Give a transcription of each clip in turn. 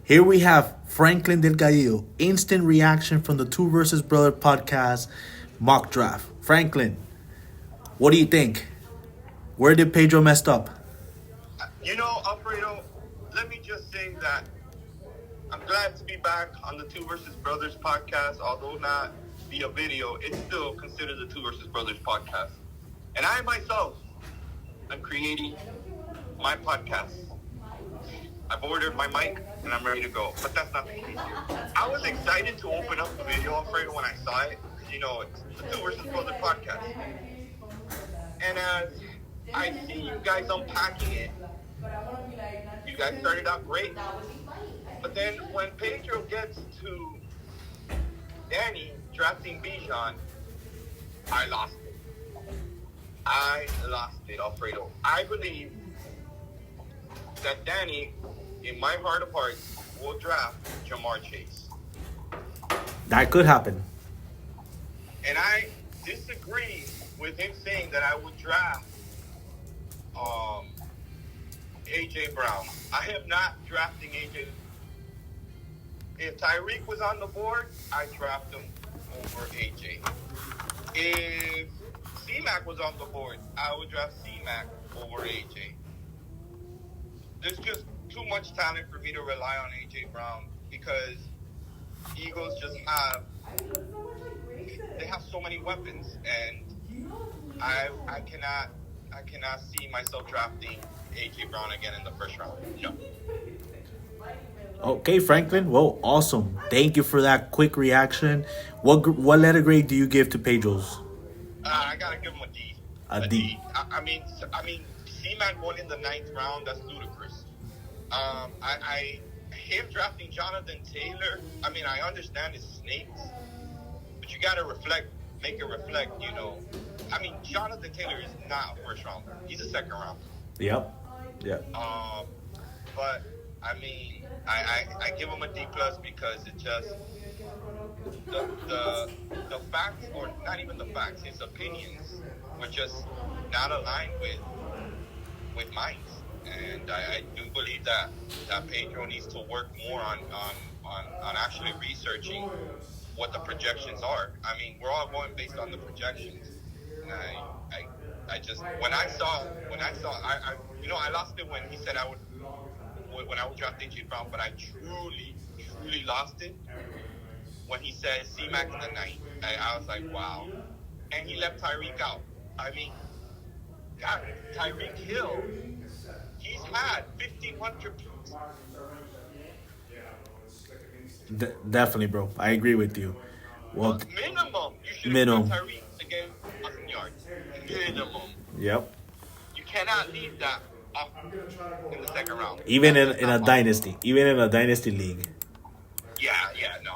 Here we have Franklin Delgadillo, instant reaction from the Two versus Brother podcast mock draft. Franklin, what do you think? Where did Pedro messed up? Alfredo, let me just say that I'm glad to be back on the Two versus Brothers podcast. Although not via video, it's still considered the Two versus Brothers podcast. And I myself am creating my podcast. I've ordered my mic and I'm ready to go. But that's not the case here. I was excited to open up the video, Alfredo, when I saw it. It's the Two versus Brothers podcast. And as I see you guys unpacking it, you guys started out great. But then when Pedro gets to Danny drafting Bijan, I lost it, Alfredo. I believe that Danny, in my heart of hearts, will draft Ja'Marr Chase. That could happen. And I disagree with him saying that I would draft A.J. Brown. I am not drafting A.J. If Tyreek was on the board, I'd draft him over A.J. If C-Mac was on the board, I would draft C-Mac over A.J. There's just too much talent for me to rely on A.J. Brown because Eagles just have so many weapons, and I cannot see myself drafting A.J. Brown again in the first round. No. Okay, Franklin. Well, awesome. Thank you for that quick reaction. What letter grade do you give to Pedro's? I gotta give him a D. A D. I mean, C-Mac going in the 9th round, that's ludicrous. Him drafting Jonathan Taylor, I understand it's snakes, but you gotta make it reflect, Jonathan Taylor is not a first rounder. He's a second rounder. Yep. But I give him a D plus because it just the facts, or not even the facts, his opinions were just not aligned with mine. And I do believe that Pedro needs to work more on actually researching what the projections are. We're all going based on the projections. And I just when I saw I lost it when he said when I would draft A.J. Brown, but I truly lost it when he said C-Mac in the 9th. I was like, wow. And he left Tyreek out. God, Tyreek Hill, he's had 1,500 picks. Definitely, bro. I agree with you. Well, minimum, you should have put Tyreek to get 1,000 yards. Minimum. Yep. You cannot leave that off in the second round. Even in a dynasty. Even in a dynasty league. Yeah, no.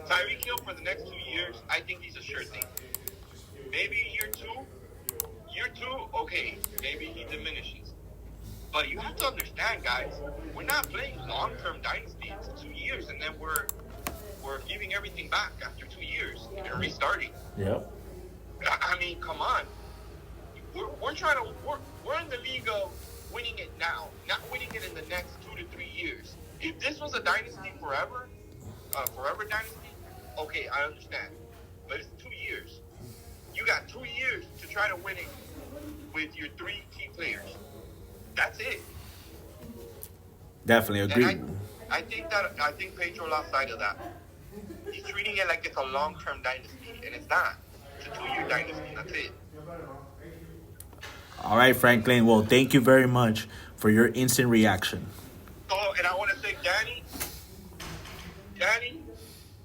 Tyreek Hill for the next 2 years, I think he's a sure thing. Maybe year two, okay, maybe he diminishes. But you have to understand, guys, we're not playing long-term dynasty. It's 2 years, and then we're giving everything back after 2 years and restarting. Yep. Come on. We're trying to we're in the league of winning it now, not winning it in the next 2 to 3 years. If this was a dynasty forever dynasty, okay, I understand. But it's 2 years. You got 2 years to try to win it with your 3 key players. That's it. Definitely agree. And I think Pedro lost sight of that. He's treating it like it's a long-term dynasty, and it's not. It's a 2-year dynasty. That's it. All right, Franklin. Well, thank you very much for your instant reaction. Oh, and I want to say, Danny,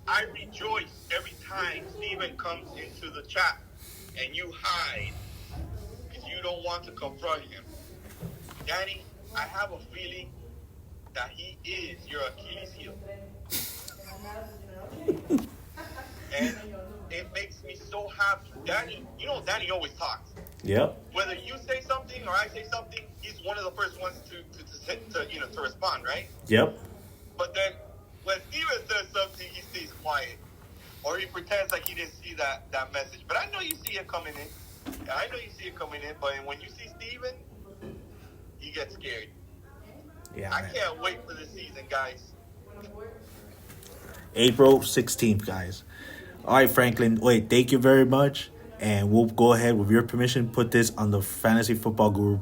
I rejoice every time Steven comes into the chat and you hide because you don't want to confront him. Danny, I have a feeling that he is your Achilles heel. And it makes me so happy. Danny always talks. Yep. Whether you say something or I say something, he's one of the first ones to respond, right? Yep. But then when Steven says something, he stays quiet. Or he pretends like he didn't see that message. But I know you see it coming in. But when you see Steven, he gets scared. Yeah. I can't wait for this season, guys. April 16th, guys. All right, Franklin. Wait, thank you very much. And we'll go ahead, with your permission, put this on the Fantasy Football Group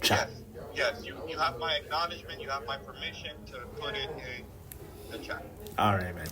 chat. Yes. You have my acknowledgement. You have my permission to put it in the chat. All right, man.